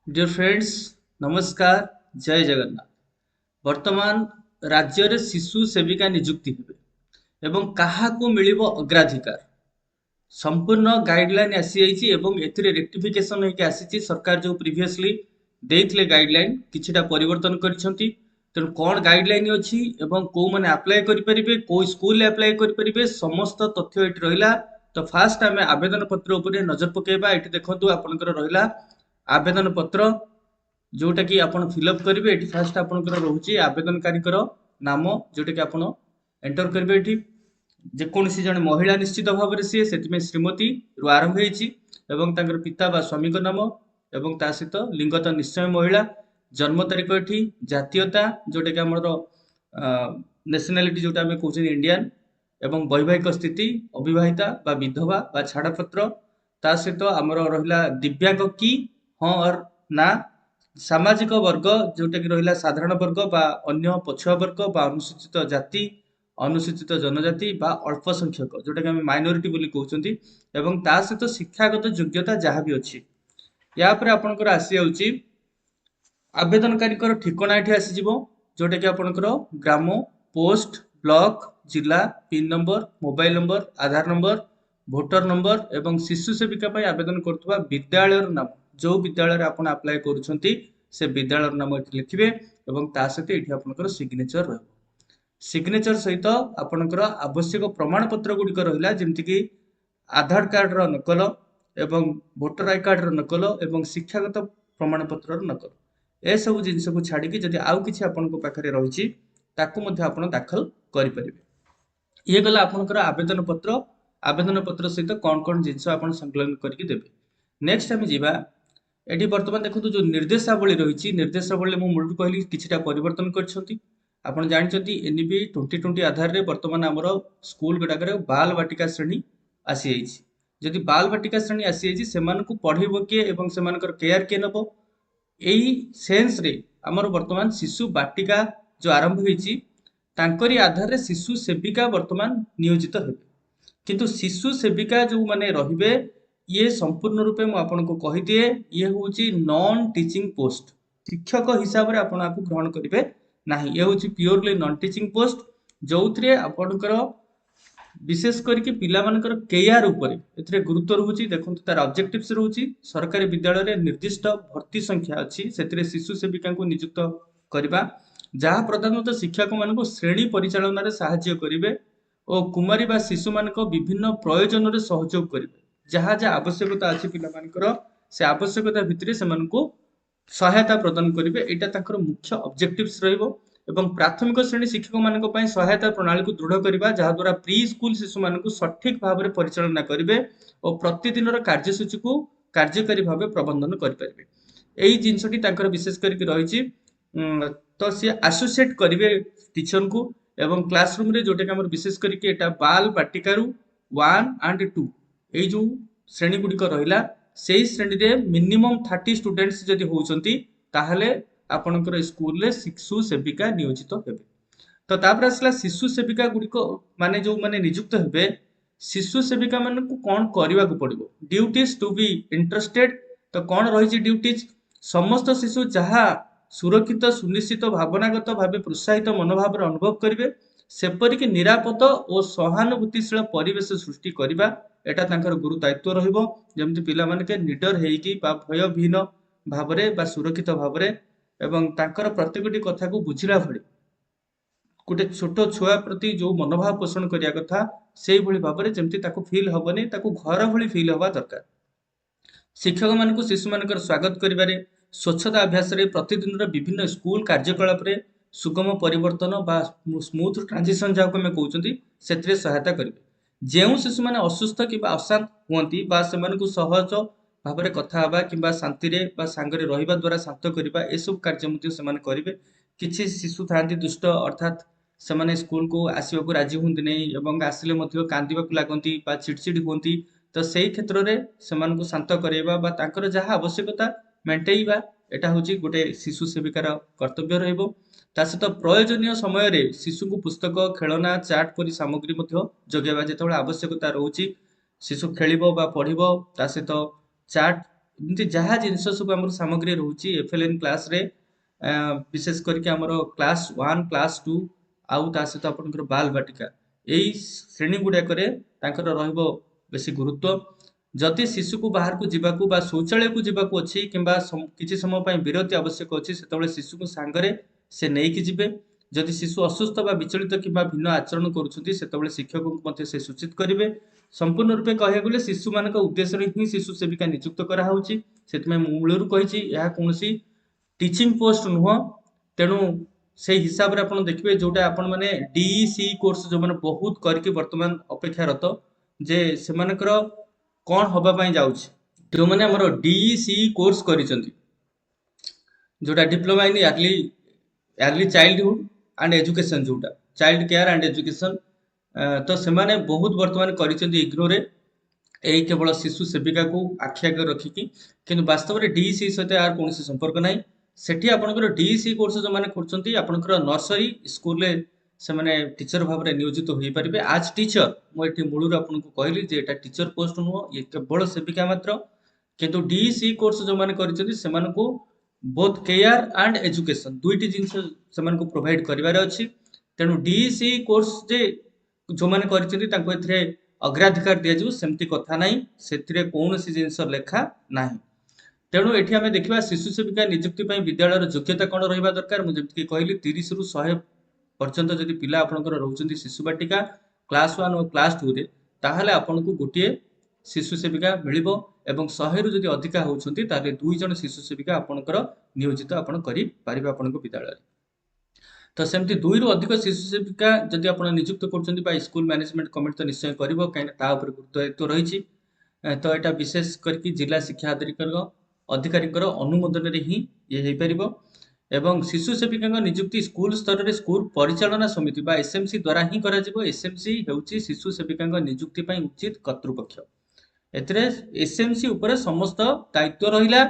Dear friends, नमस्कार। जय जगन्नाथ। वर्तमान राज्य रे शिशु सेविका नियुक्ति हेबे एवं काहाकू मिलिबो अग्राधिकार संपूर्ण गाइडलाइन आसी जाइछि एवं एथिरे रेक्टिफिकेशन होइके आसीछि। सरकार जो प्रीवियसली देइथिले गाइडलाइन किछिटा परिवर्तन करिसंती। तेणु कौन गाइडलाइन अछि एवं को माने अप्लाई करि परिबे, को स्कूल अप्लाई करि परिबे, समस्त तथ्य एठी रहिला। तो फास्ट आमे आवेदन पत्र उपरे नजर पकेबा। एठी देखंतु आपनकर रहिला आवेदन पत्र जोटा कि आपण फिलअप करेंगे। ये फास्ट आपंकर रोचे आवेदनकारी नाम जोटा कि आप एंटर करेंगे। ये जेकोसी जन महिला निश्चित भाव में सी से श्रीमती रु आरंभ होती पिता बा स्वामी नाम एवं ता सहित लिंग तो निश्चय महिला। जन्म तारीख ये जातीयता जोटा कि आमर नेशनालीटी जोटा कहते इंडियन एवं वैवाहिक स्थिति अविवाहिता बा विधवा बा छाड़पत्र। ता सहित आमर रहा दिव्यांग कि हाँ और ना। सामाजिक वर्ग जोटा कि रहा साधारण वर्ग बा अन्य पछुआ वर्ग बा अनुसूचित जाति अनुसूचित जनजाति बा अल्प संख्यक जोटा कि माइनोरिटी बोली कहउछंती। एवं ता सहित शिक्षागत योग्यता जहाँ भी अच्छी या पर आपनकर आसी जाउची आवेदनकारी ठिकाना एठी आसीजिवो जोटा कि आपनकर ग्राम पोस्ट ब्लॉक जिला पिन नंबर मोबाइल नंबर आधार नंबर भोटर नंबर एवं शिशु सेविका ପାଇଁ आवेदन କରୁଥିବା विद्यालयर नाम जो विद्यालय आपण अप्लाई करूछंती से विद्यालयर नाम एठी लिखिबे एवं ता सहित एठी आपनकर सिग्नेचर रहबो। सिग्नेचर सहित आपनकर आवश्यक प्रमाण पत्र गुडिक रहिला जेमति कि आधार कार्ड रो नकल एवं भोटर आई कार्ड रो नकल एवं शिक्षागत प्रमाण पत्र रो नकल। ए सब जिनिस को छाड़ी कि जदि आउ किछि आपनको पाखरे रहिछि ताकू मध्ये आपण दाखल करि परिबे। ये गला आपनकर आवेदन पत्र सहित कौन कौन जिनिस आपण संकलन करके देबे। नेक्स्ट हम जीवा एटी वर्तमान देखो जो निर्देशावली रही निर्देशावली मु मूल कहली किछिटा परिवर्तन करछंती। आपण जानछंती एनबी 2020 आधार रे वर्तमान हमर स्कूल गुडाकर बाल बाटिका श्रेणी आसी जाइछि। जदि बाल बाटिका श्रेणी आसी जाइछि सेमानकु पढेबो के एवं सेमानकर केयर के नबो एई सेंस रे हमर वर्तमान शिशु बाटिका जो आरंभ होइछि तांकरी आधार रे शिशु सेविका वर्तमान नियोजित हेबे। किंतु शिशु सेविका जो माने रहिबे ये संपूर्ण रूपे मु आपनको कहि दिए ये होची नॉन टीचिंग पोस्ट। शिक्षक हिसाब रे आपण आपु ग्रहण करिवे नाही। ये होची प्योरली नॉन टीचिंग पोस्ट जोउथरे आपणकर विशेष करके पिला मानकर केयर ऊपर एथरे गुरुत्व रहउची। देखंतु तार ऑब्जेक्टिव्स रहउची सरकारी विद्यालय रे निर्दिष्ट भर्ती संख्या अछि सेथिरे शिशु सेविका को नियुक्त करबा जहाँ प्रधानतः शिक्षक मानक श्रेणी परिचालन रे सहाय्य करिवे और कुमारी बा शिशु मानक विभिन्न प्रयोजन रे सहयोग करिवे। जहाँ जहाँ आवश्यकता अछि पिला मानकर से आवश्यकता भितरे सेमानकु सहायता प्रदान करिवे। एटा ताकर मुख्य ऑब्जेक्टिव्स रहइबो एवं प्राथमिक श्रेणी शिक्षक मानक पई सहायता प्रणाली को दृढ़ करिबा जहाँ द्वारा प्री स्कूल शिशु मानकु सठिक भाव रे परिचालन करिवे और प्रतिदिन रो कार्यसूची को कार्यकारी भाव प्रबंधन करि परिवे। एई जिंसटी ताकर विशेष करके रहिछि। तो सी एसोसिएट करिवे टीचर को एवं क्लासरूम रे जोटा कि हमर विशेष करके एटा बाल बाटिकारु 1 and 2 एई जो श्रेणी गुडिक रहिला सेही श्रेणी रे मिनिमम 30 स्टूडेंट्स जदि होउचंती ताहले आपनकर स्कूल रे शिशु सेविका नियोजित हेबे। तो तापर आसला शिशु सेविका गुडिक माने जो माने नियुक्त हेबे शिशु सेविका माने को कोन करिवा को पड़िबो। Duties to be interested. तो कोन रहिछि ड्यूटीज समस्त शिशु जहाँ सुरक्षित सुनिश्चित भावनागत भाव प्रोत्साहित मनोभाव अनुभव करेंगे सेपरिक निरापद और सहानुभूतिशील परिवेश सृष्टि करवा एटा तांकर गुरु दायित्व रहिबो। जेमति पिला माने के निडर हेइकी बा भयहीन भाव रे बा सुरक्षित भाव रे एवं तांकर प्रत्येकटी कथा को बुझिला भली गोटे छोट छुआ प्रति जो मनोभाव पोषण करिया कथा सेही भली भाव रे जेमति ताको फील हबनी ताको घर भली फील हवा दरकार। शिक्षक मानक शिशु मानकर स्वागत करिबारे स्वच्छता अभ्यास रे प्रतिदिन विभिन्न स्कूल कार्यकलाप रे सुगम परिवर्तन बा स्मूथ ट्रांजिशन जाको में कहउचंती सेथिरे सहायता करिवे। जेउ शिशु माने असुस्थ किबा अशांत हुअंती बा सेमानकु सहज भाव रे कथा हबा किबा शांति रे बा सांगरे रहिबा द्वारा शांत करिबा ए सब कार्य मध्ये सेमाने करिवे। किछि शिशु थांती दुष्ट अर्थात सेमाने स्कूल को आसीबाकू राजी हुंती नै एवं आसिले मध्ये कांदीबाकू लागंती बा चिड़चिड़ी हुंती। तो सेही क्षेत्र रे सेमानकु शांत करेबा बा तांकर जहा आवश्यकता मेंटेइबा एटा होची गोटे शिशु सेविकार कर्तव्य रहइबो। ता सहित प्रयोजनीय समय रे शिशु को पुस्तक खेलना चाट परि सामग्री मध्ये जोगेबा जेतेबेले आवश्यकता रहउची शिशु खेलिबो बा पढिबो ता सहित चाट एमती जहाँ जिनस सब आम सामग्री रोचे एफएलएन क्लास रे विशेष करके आमर क्लास 1 क्लास 2 आउ ता सहित आपनकर बाल बाटिका एई श्रेणी गुड़ाक बेसी गुरुत्व जदि शिशु को बाहर को जीवाकू बा शौचालय को जीवाकू अच्छी किंबा किसी समय पर विरति आवश्यक अच्छी से शिशु को सांगरे से नहीं जिबे जदि शिशु असुस्थ बा विचलित किंबा भिन्न आचरण करुछंती सेतबेले शिक्षक को मते से सूचित करिवे संपूर्ण रूपे कहया गले शिशु मानक उद्देश्य रे ही शिशु सेविका नियुक्त करा होउची सेतमे मूलरू कहिची यह कोनसी टीचिंग पोस्ट नुह तेणु से हिसाब रे आपण देखिबे जोटा आपण माने डीईसी कोर्स जो माने बहुत करके वर्तमान अपेक्षारत जे सेमानकर कौन हवा पाई जाउछि जो माने हमर डीईसी कोर्स करिसंती जोटा diploma in early childhood and education जोटा चाइल्ड केयर एंड एजुकेशन तो सेमाने बहुत वर्तमान करिसंती इग्नोरे एई केवल शिशु सेविका को आखि आगे रखिकी किंतु वास्तव में डीईसी सहित यार कौन संपर्क नाही सेठी आपनकर डीईसी कोर्स जो माने करछंती आपनकर नर्सरी स्कूल रे से माने टीचर भाव में नियोजित हो पारिबे आज टीचर मु एठी मूलर आपनको कहली जे एटा टीचर पोस्ट नुह ये केवल सेविका मात्र किंतु डीईसी कोर्स जो माने करछंती सेमानको बोथ केयर एंड एजुकेशन दुईटी जिनस सेमानको प्रोवाइड करिवार अछि तेणु डीईसी कोर्स जे जो माने करछंती तांको एथिरे अग्राधिकार दिया जाऊ सेमती कथा नाही सेथिरे कोनोसी जिनस लेखा नाही तेणु एठी आमे देखिबा शिशु सेविका नियुक्ति पई विद्यालयर योग्यता कोन रहिबा दरकार मु जेमति कहली 30 रु 100 पर्यंत जदि पिला आपनकर रहउचंती शिशु बाटिका क्लास 1 और क्लास 2 रे ताहाले आपनको गोटिए शिशु सेविका मिलिबो एवं 100 रु जदि अधिका होउचंती ताले दुई जन शिशु सेविका आपनकर नियोजित आपन करि पारिबे आपनको विद्यालय तो सेमती दुई रु अधिक शिशु सेविका जदि आपण नियुक्त करछंती बा स्कूल मैनेजमेंट कमिटी तो निश्चय करिवो काहे ता ऊपर गुरुत्व रहिछि तो एटा विशेष करके जिला शिक्षा अधिकारी अनुमोदन रे ही ये हेइ परिबो एवं शिशु सेविका नियुक्ति स्कूल स्तर रे स्कूल परिचालना समिति बा एसएमसी द्वारा ही करा जिवो एसएमसी हेउची शिशु सेविका नियुक्ति पई उचित कर्तृपक्ष एतरे एसएमसी ऊपर समस्त दायित्व रहिला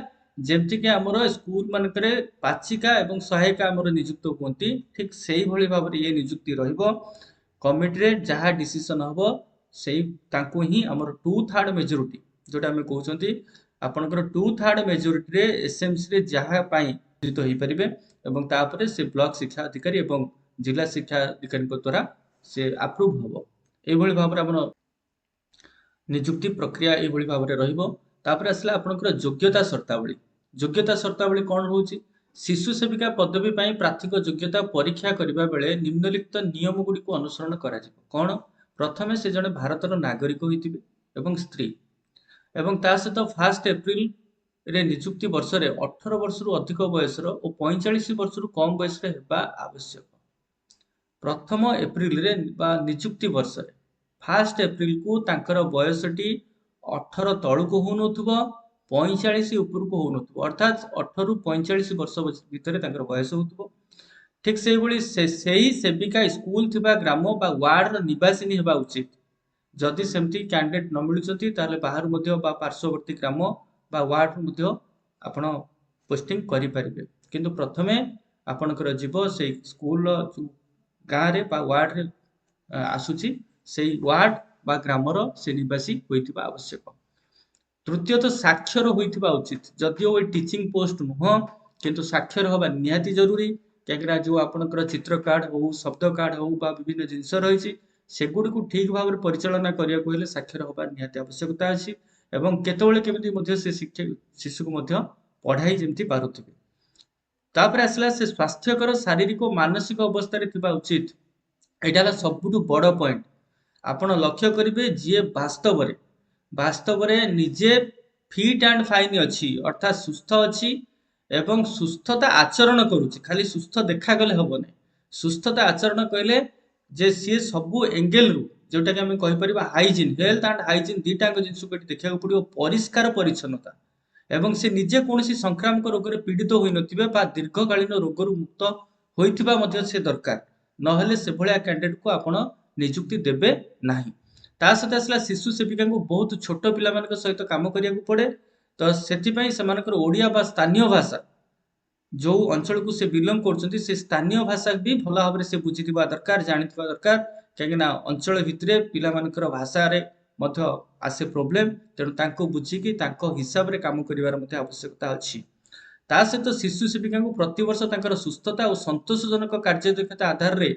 जेमति कि हमर स्कूल मानकरे पाचिका एवं सहायिका हमर नियुक्त होती ठीक सेही भली भाव ये नियुक्ति रहिबो कमिटी रे जहा डिसीजन हबो सेही तांको ही हमर 2/3 मेजॉरिटी जोटा हम कहउचंती आपनकर 2/3 मेजॉरिटी रे एसएमसी रे जहा पाई नियुक्त होई परिबे एवं तापरे से ब्लॉक शिक्षा अधिकारी एवं जिला शिक्षा अधिकारी द्वारा से अप्रूव हबो एई भली भाव रे हमर नियुक्ति प्रक्रिया एई भली भाव रे रहिबो तापर आसला आपनकर योग्यता शर्तावली कौन रोची शिशु सेविका पदवी पाई प्रार्थिक योग्यता परीक्षा करिबा बेले निम्नलिखित नियम गुडी को अनुसरण करा जिवो कोन प्रथमे से जने भारतर नागरिक होइतिबे एवं स्त्री एवं ता सहित 1 अप्रैल रे नियुक्ति वर्ष रे 18 वर्ष रु अधिक बयस रो और 45 वर्ष रु कम बयस रे हेबा आवश्यक प्रथम एप्रिल रे बा नियुक्ति वर्ष रे 1 अप्रैल को तांकर बयसटी 18 तळुको होनथुबो 45 उपरको होनथुबो अर्थात 18 रु 45 वर्ष भितर तांकर बयस होथुबो ठीक सेही भली सेही सेविका स्कूल थिबा ग्राम बा वार्ड रो निवासिनी हेबा उचित जदि सेमती कैंडिडेट न मिलुचंती ताले बाहर मध्य बा पार्श्ववर्ती ग्राम बा वार्ड मध्य आपण पोस्टिंग करि परिबे किंतु प्रथमे आपनकर जीव से स्कूल गाँ रे बा वार्ड रे आसुची सेही वार्ड बा ग्रामर से निवासी होइतिबा आवश्यक तृतीय तो साक्षर होइतिबा उचित जदिओ ए टीचिंग पोस्ट नुह किंतु साक्षर होबा निहाती जरूरी काकरा जो आपनकर चित्र कार्ड हो शब्द कार्ड हो बा विभिन्न जिंस रहिछि सेगुडी को ठीक भाव में परिचालना करिया को हेले साक्षर होबा निहाती आवश्यकता अछि एवं केतबेले केमिति मध्ये से शिशु को मध्ये पढ़ाई जेमति पारुथिबे तापर आसला से स्वास्थ्यकर शारीरिक और मानसिक अवस्था रे थिबा उचित एटाला सबुटु बड़ पॉइंट आपण लक्ष्य करिवे जे वास्तव रे निजे फिट एंड फाइन अछि अर्थात सुस्थ अछि एवं सुस्थता आचरण करूछि खाली सुस्थ देखा गले हबने सुस्थता आचरण कहले जे सी सबु एंगल रु जोटा कि हम कहि परिबा हाइजीन हेल्थ एंड हाइजीन दीटांग जिंस को देखा पड़ो परिष्कार परिच्छन्नता एवं से निजे कोनोसी संक्रामक रोग रे पीड़ित होई नथिबे बा दीर्घकालीन रोग रु मुक्त होइथिबा मध्ये से दरकार नहले से भलिया कैंडिडेट को आपण नियुक्ति देबे नाही ता सहित आसला शिशु सेविका को बहुत छोट पिला मानक सहित काम करिया को पड़े तो सेति पई समानकर ओडिया बा स्थानीय भाषा जो अंचल को से बिलोंग करछंती से स्थानीय भाषा भी भला भाबरे से बुझिथिबा दरकार जानिथिबा दरकार काहेकि ना अंचल भितरे पिला मानकर भाषा रे ମଧ୍ୟ ଆସେ ପ୍ରୋବ୍ଲେମ। ତେଣୁ ତାଙ୍କୁ ବୁଝିକି ତାଙ୍କ ହିସାବରେ କାମ କରିବାର ମଧ୍ୟ ଆବଶ୍ୟକତା ଅଛି। ତା ସହିତ ଶିଶୁ ସେବିକାଙ୍କୁ ପ୍ରତିବର୍ଷ ତାଙ୍କର ସୁସ୍ଥତା ଓ ସନ୍ତୋଷଜନକ କାର୍ଯ୍ୟଦକ୍ଷତା ଆଧାରରେ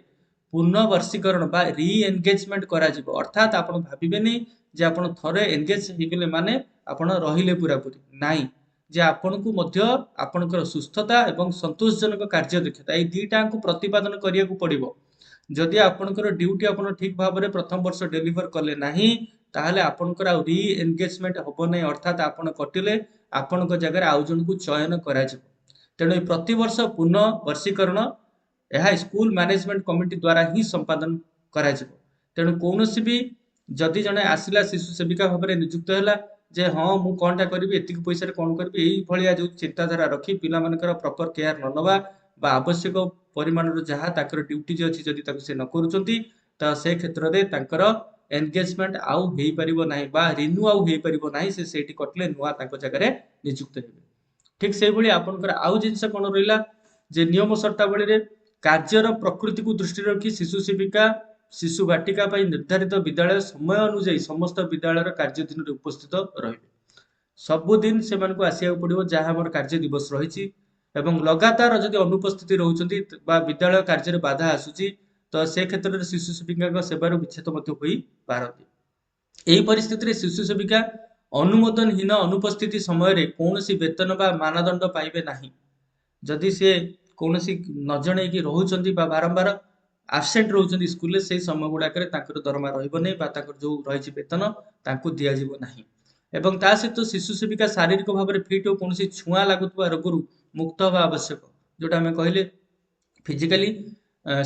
ପୁନଃବର୍ଷୀକରଣ ବା ରି ଏନଗେଜମେଣ୍ଟ କରାଯିବ। ଅର୍ଥାତ୍ ଆପଣ ଭାବିବେନି ଯେ ଆପଣ ଥରେ ଏନଗେଜ ହେଇଗଲେ ମାନେ ଆପଣ ରହିଲେ ପୁରାପୁରି, ନାଇଁ, ଯେ ଆପଣଙ୍କୁ ମଧ୍ୟ ଆପଣଙ୍କର ସୁସ୍ଥତା ଏବଂ ସନ୍ତୋଷଜନକ କାର୍ଯ୍ୟଦକ୍ଷତା ଏଇ ଦିଟାଙ୍କୁ ପ୍ରତିପାଦନ କରିବାକୁ ପଡିବ। ଯଦି ଆପଣଙ୍କର ଡ୍ୟୁଟି ଆପଣ ଠିକ ଭାବରେ ପ୍ରଥମ ବର୍ଷ ଡେଲିଭର କଲେ ନାହିଁ, ତାହେଲେ ଆପଣଙ୍କର ଆଉ ରି ଏନଗେଜମେଣ୍ଟ ହବ ନାହିଁ, ଅର୍ଥାତ୍ ଆପଣ କଟିଲେ ଆପଣଙ୍କ ଜାଗାରେ ଆଉ ଜଣଙ୍କୁ ଚୟନ କରାଯିବ। ତେଣୁ ଏ ପ୍ରତିବର୍ଷ ପୁନଃ ବର୍ଷୀକରଣ ଏହା ସ୍କୁଲ ମ୍ୟାନେଜମେଣ୍ଟ କମିଟି ଦ୍ୱାରା ହିଁ ସମ୍ପାଦନ କରାଯିବ। ତେଣୁ କୌଣସି ବି ଯଦି ଜଣେ ଆସିଲା ଶିଶୁ ସେବିକା ଭାବରେ ନିଯୁକ୍ତ ହେଲା ଯେ ହଁ ମୁଁ କଣଟା କରିବି, ଏତିକି ପଇସାରେ କଣ କରିବି, ଏଇଭଳିଆ ଯୋଉ ଚିନ୍ତାଧାରା ରଖି ପିଲାମାନଙ୍କର ପ୍ରପର କେୟାର ନ ନେବା ବା ଆବଶ୍ୟକ ପରିମାଣର ଯାହା ତାଙ୍କର ଡ୍ୟୁଟି ଅଛି ଯଦି ତାକୁ ସେ ନ କରୁଛନ୍ତି, ତ ସେ କ୍ଷେତ୍ରରେ ତାଙ୍କର ଏନଗେଜମେଣ୍ଟ ଆଉ ହେଇପାରିବ ନାହିଁ ବା ରିନ୍ୟୁ ଆଉ ହେଇପାରିବ ନାହିଁ। ସେ ସେଇଠି କଟିଲେ ନୂଆ ତାଙ୍କ ଜାଗାରେ ନିଯୁକ୍ତ ହେବେ। ଠିକ ସେଇଭଳି ଆପଣଙ୍କର ଆଉ ଜିନିଷ କଣ ରହିଲା ଯେ ନିୟମ ସର୍ତ୍ତାବଳୀରେ କାର୍ଯ୍ୟର ପ୍ରକୃତିକୁ ଦୃଷ୍ଟିରେ ରଖି ଶିଶୁ ସେବିକା ଶିଶୁ ବାଟିକା ପାଇଁ ନିର୍ଦ୍ଧାରିତ ବିଦ୍ୟାଳୟ ସମୟ ଅନୁଯାୟୀ ସମସ୍ତ ବିଦ୍ୟାଳୟର କାର୍ଯ୍ୟ ଦିନରେ ଉପସ୍ଥିତ ରହିବେ। ସବୁଦିନ ସେମାନଙ୍କୁ ଆସିବାକୁ ପଡିବ ଯାହା ଆମର କାର୍ଯ୍ୟ ଦିବସ ରହିଛି। ଏବଂ ଲଗାତାର ଯଦି ଅନୁପସ୍ଥିତି ରହୁଛନ୍ତି ବା ବିଦ୍ୟାଳୟ କାର୍ଯ୍ୟରେ ବାଧା ଆସୁଛି, ତ ସେ କ୍ଷେତ୍ରରେ ଶିଶୁ ସେବିକାଙ୍କ ସେବାରୁ ବିଚ୍ଛେଦ ମଧ୍ୟ ହୋଇପାରନ୍ତି। ଏହି ପରିସ୍ଥିତିରେ ଶିଶୁ ସେବିକା ଅନୁମୋଦନହୀନ ଅନୁପସ୍ଥିତି ସମୟରେ କୌଣସି ବେତନ ବା ମାନଦଣ୍ଡ ପାଇବେ ନାହିଁ। ଯଦି ସେ କୌଣସି ନ ଜଣେଇକି ରହୁଛନ୍ତି ବା ବାରମ୍ବାର ଆବସେଣ୍ଟ ରହୁଛନ୍ତି ସ୍କୁଲରେ, ସେଇ ସମୟ ଗୁଡାକରେ ତାଙ୍କର ଦରମା ରହିବ ନାହିଁ ବା ତାଙ୍କର ଯୋଉ ରହିଛି ବେତନ ତାଙ୍କୁ ଦିଆଯିବ ନାହିଁ। ଏବଂ ତା ସହିତ ଶିଶୁ ସେବିକା ଶାରୀରିକ ଭାବରେ ଫିଟ୍ ଓ କୌଣସି ଛୁଆଁ ଲାଗୁଥିବା ରୋଗରୁ ମୁକ୍ତ ହେବା ଆବଶ୍ୟକ। ଯୋଉଟା ଆମେ କହିଲେ physically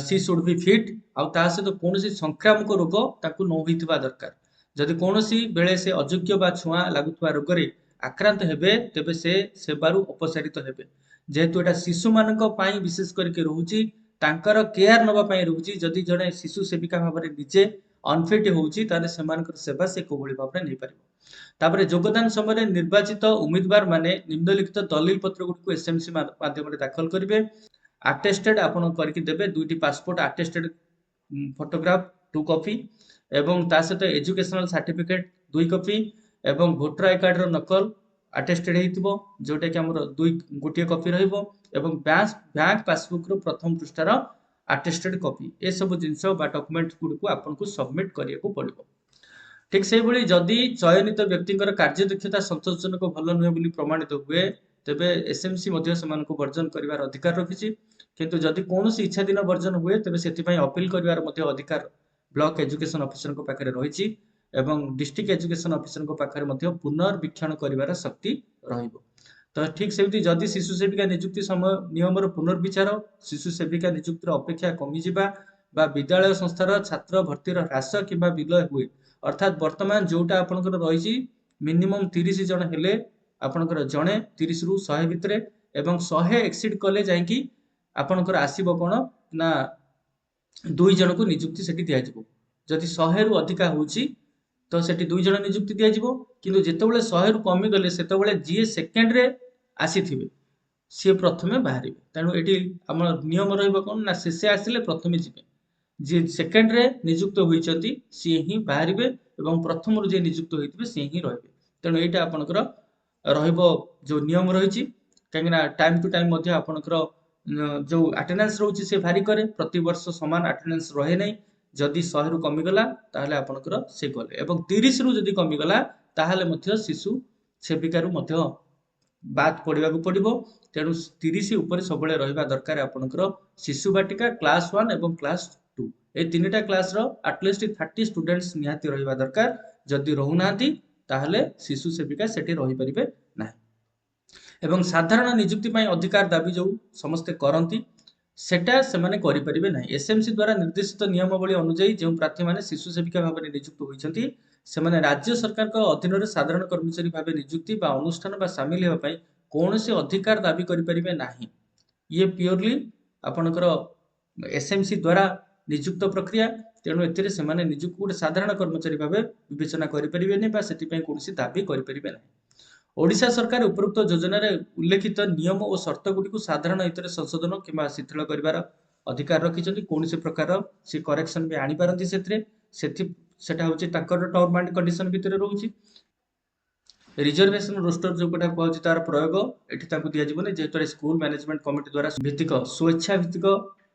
C should be fit, ଆଉ ତା ସହିତ କୌଣସି ସଂକ୍ରାମକ ରୋଗ ତାକୁ ନ ହୋଇଥିବା ଦରକାର। ଯଦି କୌଣସି ବେଳେ ସେ ଅଯୋଗ୍ୟ ବା ଛୁଆଁ ଲାଗୁଥିବା ରୋଗରେ ଆକ୍ରାନ୍ତ ହେବେ, ତେବେ ସେ ସେବାରୁ ଅପସାରିତ ହେବେ। ଯେହେତୁ ଏଟା ଶିଶୁମାନଙ୍କ ପାଇଁ ବିଶେଷ କରିକି ରହୁଛି, ତାଙ୍କର କେୟାର ନେବା ପାଇଁ ରହୁଛି। ଯଦି ଜଣେ ଶିଶୁ ସେବିକା ଭାବରେ ନିଜେ ଅନଫିଟ୍ ହଉଛି, ତାହେଲେ ସେମାନଙ୍କର ସେବା ସେ କୋଭଳି ଭାବରେ ନେଇପାରିବ। ତାପରେ ଯୋଗଦାନ ସମୟରେ ନିର୍ବାଚିତ ଉମିଦବାର ମାନେ ନିମ୍ନଲିଖିତ ଦଲିଲ ପତ୍ର ଗୁଡ଼ିକୁ ଏସଏମସି ମାଧ୍ୟମରେ ଦାଖଲ କରିବେ। ଆଟେଷ୍ଟେଡ୍ ଆପଣ କରିକି ଦେବେ, 2ଟି ପାସପୋର୍ଟ ଆଟେଷ୍ଟେଡ୍ ଫଟୋଗ୍ରାଫ 2 କପି ଏବଂ ତା ସହିତ ଏଜୁକେଶନାଲ ସାର୍ଟିଫିକେଟ 2 କପି ଏବଂ ଭୋଟର ଆଇ କାର୍ଡର ନକଲ ଆଟେଷ୍ଟେଡ୍ ହେଇଥିବ, ଯୋଉଟା କି ଆମର ଗୋଟିଏ କପି ରହିବ ଏବଂ ବ୍ୟାଙ୍କ ପାସବୁକ୍ ର ପ୍ରଥମ ପୃଷ୍ଠାର ଆଟେଷ୍ଟେଡ୍ କପି। ଏସବୁ ଜିନିଷ ବା ଡକୁମେଣ୍ଟ ଗୁଡ଼ିକୁ ଆପଣଙ୍କୁ ସବମିଟ୍ କରିବାକୁ ପଡିବ। ଠିକ ସେଇଭଳି ଯଦି ଚୟନିତ ବ୍ୟକ୍ତିଙ୍କର କାର୍ଯ୍ୟଦକ୍ଷତା ସନ୍ତୋଷଜନକ ଭଲ ନୁହେଁ ବୋଲି ପ୍ରମାଣିତ ହୁଏ, ତେବେ ଏସଏମସି ମଧ୍ୟ ସେମାନଙ୍କୁ ବର୍ଜନ କରିବାର ଅଧିକାର ରଖିଛି। କିନ୍ତୁ ଯଦି କୌଣସି ଇଚ୍ଛାଧୀନ ବର୍ଜନ ହୁଏ, ତେବେ ସେଥିପାଇଁ ଅପିଲ କରିବାର ମଧ୍ୟ ଅଧିକାର ବ୍ଲକ ଏଜୁକେଶନ ଅଫିସରଙ୍କ ପାଖରେ ରହିଛି ଏବଂ ଡିଷ୍ଟ୍ରିକ୍ଟ ଏଜୁକେଶନ ଅଫିସରଙ୍କ ପାଖରେ ମଧ୍ୟ ପୁନର୍ବୀକ୍ଷଣ କରିବାର ଶକ୍ତି ରହିବ। ତ ଠିକ ସେମିତି ଯଦି ଶିଶୁ ସେବିକା ନିଯୁକ୍ତି ସମୟ ନିୟମର ପୁନର୍ବିଚାର, ଶିଶୁ ସେବିକା ନିଯୁକ୍ତିର ଅପେକ୍ଷା କମିଯିବା ବା ବିଦ୍ୟାଳୟ ସଂସ୍ଥାର ଛାତ୍ର ଭର୍ତ୍ତିର ହ୍ରାସ କିମ୍ବା ବିଲୟ ହୁଏ, ଅର୍ଥାତ୍ ବର୍ତ୍ତମାନ ଯୋଉଟା ଆପଣଙ୍କର ରହିଛି ମିନିମମ୍ 30 ଜଣ ହେଲେ ଆପଣଙ୍କର ଜଣେ 30 ରୁ 100 ଭିତରେ ଏବଂ 100 ଏକ୍ସିଡ୍ କଲେ ଯାଇକି ଆପଣଙ୍କର ଆସିବ କଣ ନା 2 ଜଣଙ୍କୁ ନିଯୁକ୍ତି ସେଠି ଦିଆଯିବ। ଯଦି 100 ରୁ ଅଧିକା ହଉଛି ତ ସେଠି 2 ଜଣ ନିଯୁକ୍ତି ଦିଆଯିବ। କିନ୍ତୁ ଯେତେବେଳେ 100 ରୁ କମିଗଲେ ସେତେବେଳେ ଯିଏ ସେକେଣ୍ଡରେ ଆସିଥିବେ ସିଏ ପ୍ରଥମେ ବାହାରିବେ। ତେଣୁ ଏଠି ଆମର ନିୟମ ରହିବ କଣ ନା ଶେଷେ ଆସିଲେ ପ୍ରଥମେ ଯିବେ। ଯିଏ ସେକେଣ୍ଡରେ ନିଯୁକ୍ତ ହୋଇଛନ୍ତି ସିଏ ହିଁ ବାହାରିବେ ଏବଂ ପ୍ରଥମରୁ ଯିଏ ନିଯୁକ୍ତ ହୋଇଥିବେ ସିଏ ହିଁ ରହିବେ। ତେଣୁ ଏଇଟା ଆପଣଙ୍କର ରହିବ ଯୋଉ ନିୟମ ରହିଛି। କାହିଁକିନା ଟାଇମ ଟୁ ଟାଇମ ମଧ୍ୟ ଆପଣଙ୍କର ଯୋଉ ଆଟେଣ୍ଡାନ୍ସ ରହୁଛି ସେ ଭାରି କରେ, ପ୍ରତିବର୍ଷ ସମାନ ଆଟେଣ୍ଡାନ୍ସ ରହେ ନାହିଁ। ଯଦି 100 ରୁ କମିଗଲା ତାହେଲେ ଆପଣଙ୍କର ସେ ଗଲେ ଏବଂ 30 ରୁ ଯଦି କମିଗଲା ତାହେଲେ ମଧ୍ୟ ଶିଶୁ ସେବିକାରୁ ମଧ୍ୟ ବାଦ ପଡିବାକୁ ପଡିବ। ତେଣୁ 30 ଉପରେ ସବୁବେଳେ ରହିବା ଦରକାର ଆପଣଙ୍କର ଶିଶୁ ବାଟିକା କ୍ଲାସ 1 ଏବଂ କ୍ଲାସ 2, এই ତିନିଟା କ୍ଲାସର ଆଟଲିଷ୍ଟ 30 ଷ୍ଟୁଡେଣ୍ଟସ୍ ନିହାତି ରହିବା ଦରକାର। ଯଦି ରହୁନାହାନ୍ତି ତାହେଲେ ଶିଶୁ ସେବିକା ସେଠି ରହିପାରିବେ ନାହିଁ। ଏବଂ ସାଧାରଣ ନିଯୁକ୍ତି ପାଇଁ ଅଧିକାର ଦାବି ଯୋଉ ସମସ୍ତେ କରନ୍ତି ସେଟା ସେମାନେ କରିପାରିବେ ନାହିଁ। ଏସଏମସି ଦ୍ୱାରା ନିର୍ଦ୍ଦେଶିତ ନିୟମାବଳୀ ଅନୁଯାୟୀ ଯେଉଁ ପ୍ରାର୍ଥୀମାନେ ଶିଶୁ ସେବିକା ଭାବରେ ନିଯୁକ୍ତ ହୋଇଛନ୍ତି, ସେମାନେ ରାଜ୍ୟ ସରକାରଙ୍କ ଅଧୀନରେ ସାଧାରଣ କର୍ମଚାରୀ ଭାବେ ନିଯୁକ୍ତି ବା ଅନୁଷ୍ଠାନ ବା ସାମିଲ ହେବା ପାଇଁ କୌଣସି ଅଧିକାର ଦାବି କରିପାରିବେ ନାହିଁ। ଇଏ ପିଓରଲି ଆପଣଙ୍କର ଏସଏମସି ଦ୍ୱାରା ନିଯୁକ୍ତ ପ୍ରକ୍ରିୟା। ତେଣୁ ଏଥିରେ ସେମାନେ ନିଜକୁ ଗୋଟେ ସାଧାରଣ କର୍ମଚାରୀ ଭାବେ ବିବେଚନା କରିପାରିବେନି ବା ସେଥିପାଇଁ କୌଣସି ଦାବି କରିପାରିବେ ନାହିଁ। ଓଡ଼ିଶା ସରକାର ଉପରୋକ୍ତ ଯୋଜନାରେ ଉଲ୍ଲେଖିତ ନିୟମ ଓ ସର୍ତ୍ତ ଗୁଡ଼ିକୁ ସାଧାରଣ ହିତରେ ସଂଶୋଧନ କିମ୍ବା ଶିଥିଳ କରିବାର ଅଧିକାର ରଖିଛନ୍ତି। କୌଣସି ପ୍ରକାର ସେ କରେକ୍ସନ ବି ଆଣିପାରନ୍ତି ସେଥିରେ। सेटा होची ताकर टर्म एंड कंडीशन भितर रहउची। रिजर्वेशन रोस्टर जो कोटा कहउची तार प्रयोग एठी ताकू दिया जिवने जेतरे स्कूल मैनेजमेंट कमिटी द्वारा भित्तिक स्वेच्छा भित्तिक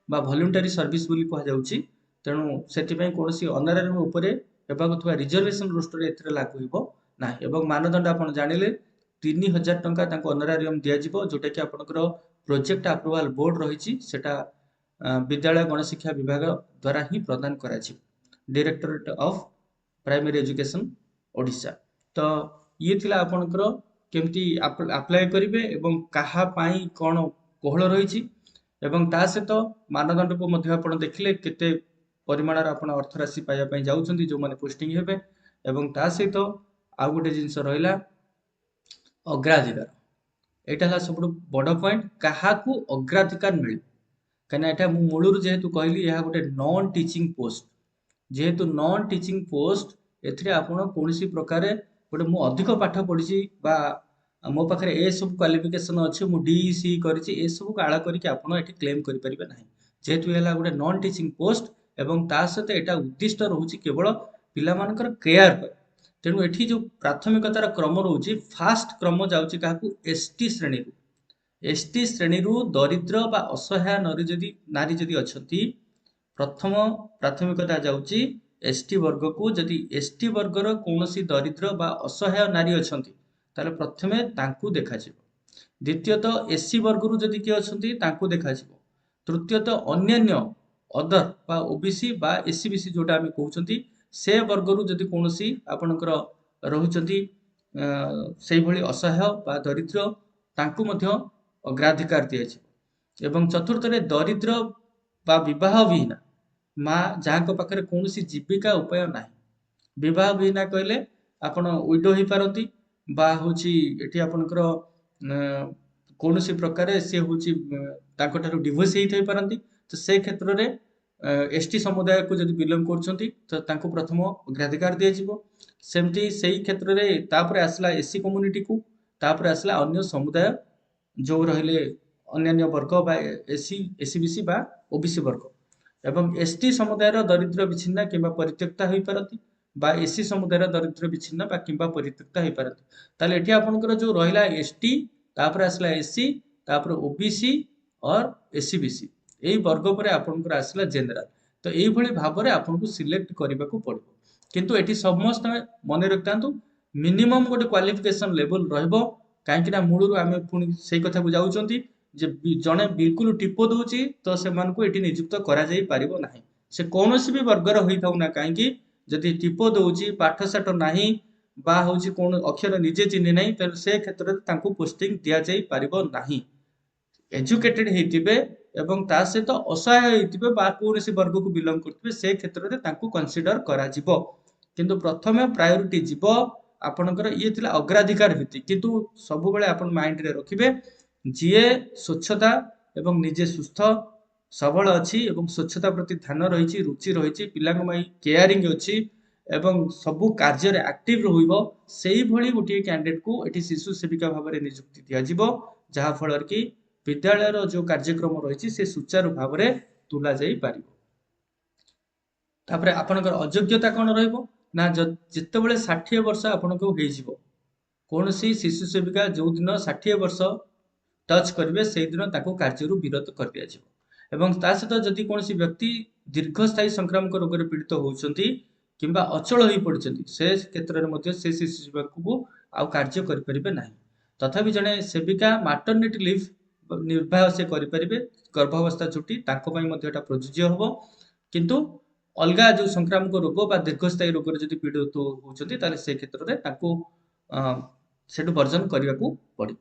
बा वॉलंटरी सर्विस बोली कहा जाउची। तेणु सेति पय कोनोसी ऑनररियम उपरे हेबाक थवा रिजर्वेशन रोस्टर एथिरे लागू हिबो ना। एवं मानदंड आपण जानिले 3000 टंका ताको ऑनररियम दिया जिवो जोटा कि आपनकर प्रोजेक्ट अप्रूवल बोर्ड रहिची सेटा विद्यालय गणशिक्षा विभाग द्वारा ही प्रदान कराछि। Directorate of primary education Odisha. तो ये थिला आपनकर केमती अप्लाई करिवे एवं काहा पाई कोन कोहळ रहिछि एवं ता सहित मानदंड को मध्ये आपण देखिले केते परिमाणर आपण अर्थ राशि पाया पई जाउछन्ती जो माने पोस्टिंग हेबे एवं ता सहित आ गुटे जिंस रहिला अग्राधिकार। एटा हला सबडु बड पॉइंट काहाकू अग्राधिकार मिले कना एटा मु मूलरु जेहेतु कहली यहा गुटे नॉन टीचिंग पोस्ट जेहेतु नॉन टीचिंग पोस्ट एथिरे आपण कोनोसी प्रकारे गोटे मु अधिक पाठ पढ़ी बा मो पाखे ए सब क्वालिफिकेशन अच्छे मु डीसी करिछि ए सब को आळा करिकि आपण एठी क्लेम करि परिबे नाही जेहेतु एला गोटे नॉन टीचिंग पोस्ट एवं ता सहित एटा उद्दिष्ट रहउछि केवल पिला मानकर केयर पर। तेणु एठी जो प्राथमिकतार क्रम रहउछि फास्ट क्रम जाउछि काहाकू एसटी श्रेणी रु। एसटी श्रेणी रु दरिद्र बा असहाय नारी जदि अछंती प्रथम प्राथमिकता जाउछि एसटी वर्ग को। जदि एसटी वर्गर कौनसी दरिद्र बा असहाय नारी अछंती ताले प्रथमे तांकू देखा जिवो। द्वितीयतः एससी वर्ग रु जदि के अछंती तांकू देखा जिवो। तृतीयतः अन्यान्य अदर बा ओबीसी बा एससीबीसी जोटा हम कहउछंती से वर्ग रु जदि कौनसी आपनकर रहुचंती सेही भली असहाय बा दरिद्र तांकू मध्य अग्राधिकार दिया जिवो। एवं चतुर्थरे दरिद्र बा विवाह विहीना माँ जहाँ को पाखरे कौनसी जीविका उपाय नाही। विवाह विहीना कहले आपण विडो ही पारंती बा होची एठी आपनकर कौनसी प्रकार से होची ताको ठारू डिवोर्स हेई थई पारंती। तो से क्षेत्र रे एसटी समुदाय को जदि बिलोंग करछंती तो तांको प्रथम अग्राधिकार दिया जिवो। सेमती सेही क्षेत्र रे तापरे आसला एससी कम्युनिटी को तापरे आसला अन्य समुदाय जो रहिले अन्यान्य वर्ग बा एससी एससीबीसी बा ओबीसी वर्ग एवं एसटी समुदाय दरिद्र विच्छिन्न किंबा परित्यक्ता होई पारती बा एससी समुदाय दरिद्र विच्छिन्न बा किंबा परित्यक्ता होई पारती। ताले एठी आपनकर जो रहिला एसटी तापर आसला एससी तापर ओबीसी और एससीबीसी एई वर्ग परे आपनकर आसला जनरल। तो एई भली भाबरे आपनको सिलेक्ट करबा को पड़िबो। किंतु एठी समस्त मने रखतांतु मिनिमम गोटे क्वालिफिकेशन लेवल रहइबो काहेकि ना मूलरु आमे पुनी सेई कथा को जाउचंती जे जणे बिल्कुल टिपो दउची तो से मान को एठी नियुक्त करा जाई पारिबो नाही। से कोनोसी भी वर्गर होई थाउ ना काहेकि जदि टिपो दउची पाठ साठ नाही बा होची कोन अक्षर निजे चिन्हि नाही त से क्षेत्र रे तांको पोस्टिंग दिया जाई पारिबो नाही। एजुकेटेड हेतिबे एवं ता सहित असहाय हेतिबे बा कोनोसी वर्ग को बिलोंग करथिबे से क्षेत्र रे तांको कंसीडर करा जिवो। किंतु प्रथमे प्रायोरिटी जिवो आपनकर ये थिला अग्राधिकार भित्ति। किंतु सब बेले आपन माइंड रे रखिबे जिए स्वच्छता एवं निजे सुस्थ सबल अच्छी एवं स्वच्छता प्रति ध्यान रही रुचि रही पिलांग केयरिंग अच्छी एवं सबु कार्य रे एक्टिव रहिबो सेही भली गोटे कैंडिडेट को एठी शिशु सेविका भाव में नियुक्ति दिया जिवो जहा फल कि विद्यालय रो जो कार्यक्रम रही से सुचारू भाव में तुला जाई पारिबो। तापरे आपनकर अयोग्यता कोन रहइबो ना जत्ते बेले 60 वर्ष आपनको हेइ जिवो कोनोसी शिशु सेविका जो दिन 60 वर्ष टच करेंगे से दिन ताको कार्य विरत कर दिया जिवो। एवं ता सहित जदि कोनोसी व्यक्ति दीर्घस्थायी संक्रामक रोग रे पीड़ित होउछंती किंबा अचल होई पड़छंती से क्षेत्र रे मध्ये से शिशु सेवक को आ कार्य करि परिबे नाही। तथापि जने सेविका मैटरनिटी लीव निर्वाह से करि परिबे गर्भावस्था छुट्टी ताको पई मध्ये एटा प्रযোज्य होबो। किंतु अलगा जो संक्रामक रोग बा दीर्घस्थायी रोग रे जदि पीड़ित होउछंती ताले से क्षेत्र रे ताको सेटु वर्जन करिया को पड़िबो।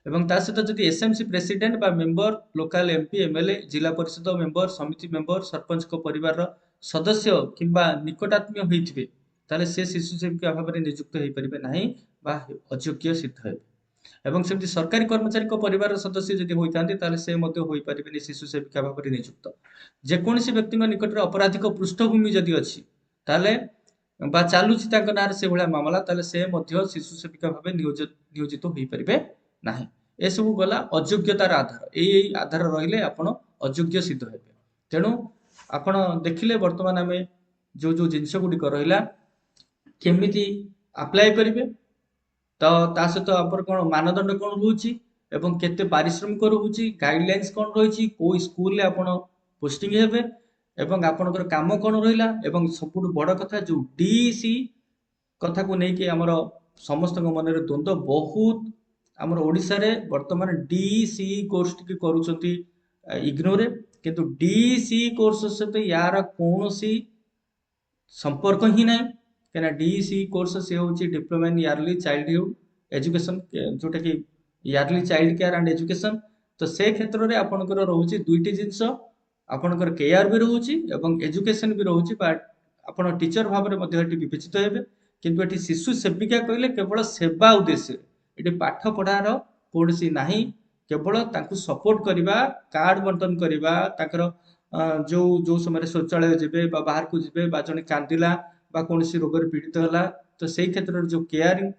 एवं ता सहित जदि एसएमसी प्रेसिडेंट बा मेंबर लोकल एमपी एमएलए जिला परिषद मेंबर समिति मेंबर सरपंच को परिवार सदस्य किंबा निकटात्मीय होइथिबे ताले से शिशु सेविका भाव में नियुक्त होई परिबे नाही बा अयोग्य सिद्ध हेबे। एवं सेमति सरकारी कर्मचारी को परिवार सदस्य जदि होइतांते ताले से मध्ये होई परिबेनी शिशु सेविका भाव में नियुक्त। जे कोनसी व्यक्ति निकट रे अपराधिक पृष्ठभूमि जदि अछि ताले बा चालुछि तांक नार से भला मामला ताले से मध्ये शिशु सेविका भाव नियोजित होई परिबे नाही। ए सब गला अयोग्यतार आधार एई आधार रहिले आपण अयोग्य सिद्ध हेबे। तेणु आपण देखिले वर्तमान आमे जो जो जिनस गुड़िक रहा केमिति अप्लाई करेंगे तो ता सहित आप कौन मानदंड कौन रोचे एवं केते पारिश्रमिक रोचे गाइडलाइंस कौन रही को स्कूल आपण पोस्टिंग हेबे एवं आपणकर काम कौन रहा एवं सबुठ बड़ कथा जो डीसी कथा को लेकिन आमर समस्त मन में द्वंद्व बहुत आमर ओडिशा रे वर्तमान डीसी कोर्स टी करूछंती इग्नोर किंतु डीसी कोर्स सहित यार कौन संपर्क ही ना कहीं डीसी कोर्स से हूँ diploma in yearly childhood education जोटा कि yearly child care and education तो से क्षेत्र में आपंकर रोचे दुईटी जिनस आपंकर केयर भी रोचे एवं एजुकेशन भी रोचे बट आपण टीचर भाव में विवेचित हेबे किंतु एटी शिशु सेविका कहले केवल सेवा उद्देश्य ये पाठ पढ़ार कौन ना केवल सपोर्ट करवा कार्ड बंटन करवा जो जो समय शौचालय जीवे बाहर को जीवे जड़े कांदिला कौन रोग पीड़ित है तो से क्षेत्र में जो केयरिंग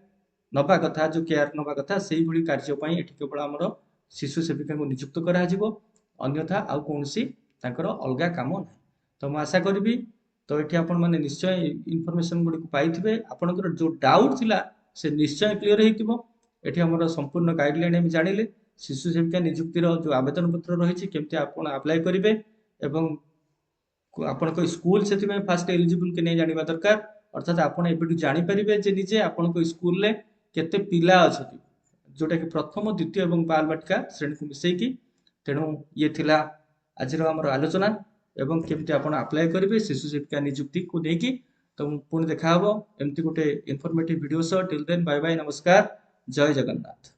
नवा कथा जो केयर नवा कथा से ही कार्यपाई ये केवल आम शिशु सेविका को नियुक्त करा अन्यथा आउ कौन अलग कम ना तो मुझे आशा करी तो ये आपण मैंने निश्चय इनफॉरमेशन गुड़ी पाई आपंकर जो डाउट थिला से निश्चय क्लीयर होती आम संपूर्ण गाइडलाइन आम जानिले शिशु सेविका नियुक्तिर जो आवेदन पत्र रही केमती आप अप्लाई करेंगे एवं आपण स्कूल से फास्ट एलिजिबल कि नहीं जाना दरकार अर्थात आपड़ एबे जानीपारे जे निजे आपण स्कूल रे केते पिला अच्छा जोटा कि प्रथम द्वितीय और बाल बाटिका श्रेणी को मिसेकी तेणु ये थिला आज आमर आलोचना एवं केमती आप अप्लाई करेंगे शिशु सेविका नियुक्ति को लेकिन तो पुणी देखा एमती गोटे इनफॉर्मेटिव वीडियो सह टिल देन बाय बाय नमस्कार जय जगन्नाथ।